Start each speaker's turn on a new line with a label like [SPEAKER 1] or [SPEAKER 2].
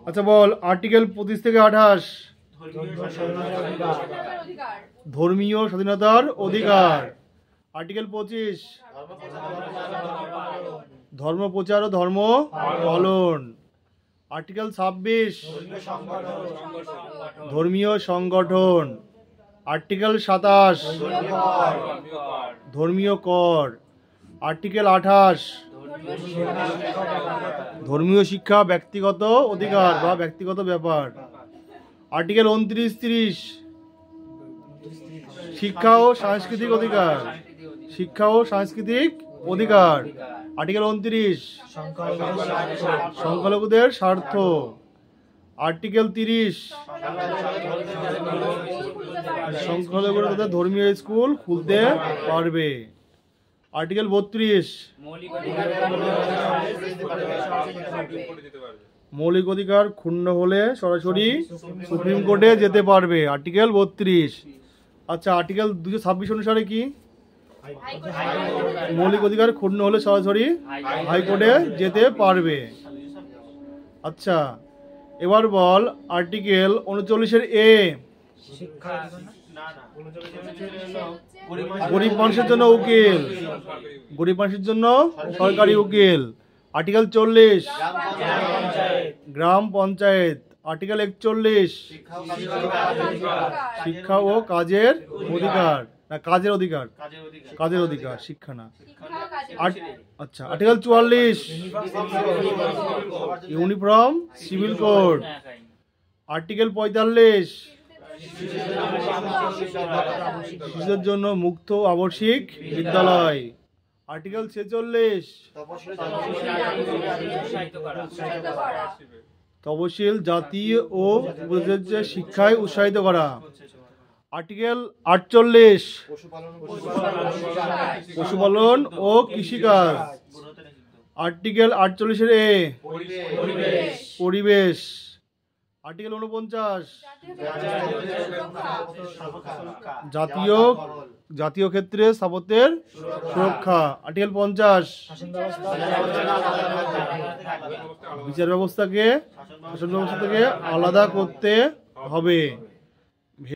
[SPEAKER 1] আচ্ছা বল, আর্টিকেল 25 থেকে 28 ধর্মীয় স্বাধীনতার অধিকার। আর্টিকেল 25 ধর্ম প্রচার ও ধর্ম পালন। আর্টিকেল 26 ধর্মীয় সংগঠন। আর্টিকেল 27 ধর্মীয় কর। আর্টিকেল 28 ধর্মীয় শিক্ষা ব্যক্তিগত অধিকার বা ব্যক্তিগত ব্যাপার। আর্টিকেল 29-30 শিক্ষা ও সাংস্কৃতিক অধিকার। শিক্ষা ও সাংস্কৃতিক অধিকার। আর্টিকেল 29 সংখ্যালঘুদের স্বার্থ। আর্টিকেল 30 সংখ্যালঘুরা তাদের ধর্মীয় স্কুল খুলতে পারবে। আর্টিকেল 32 মৌলিক অধিকার ক্ষুণ্ণ হলে সরাসরি সুপ্রিম কোর্টে যেতে পারবে। আর্টিকেল 32। আচ্ছা, আর্টিকেল 226 অনুসারে কি? মৌলিক অধিকার ক্ষুণ্ণ হলে সরাসরি হাইকোর্টে যেতে পারবে। আচ্ছা, এবার বল আর্টিকেল 39 এ গরিব মানুষের জন্য উকিল, গরিব মানুষের জন্য সরকারি উকিল। আর্টিকেল 40 গ্রাম পঞ্চায়েত। আর্টিকেল 41 শিক্ষা ও কাজের অধিকার, না কাজের অধিকার, কাজের অধিকার, শিক্ষা না। আচ্ছা, article 44 uniform civil code. Article 45 শিশুদের জন্য মুক্ত আবাসিক বিদ্যালয়। আর্টিকেল 46 তপশিল জাতি ও উপজাতিদের শিক্ষায় উৎসাহিত করা। আর্টিকেল 48 পশুপালন ও কৃষিকাজ। আর্টিকেল 48 এ পরিবেশ। আর্টিকেল 49 জাতীয় ক্ষেত্রে স্থাপত্যের সুরক্ষা। আর্টিকেল 50 বিচার ব্যবস্থাকে শাসন ব্যবস্থা থেকে আলাদা করতে হবে।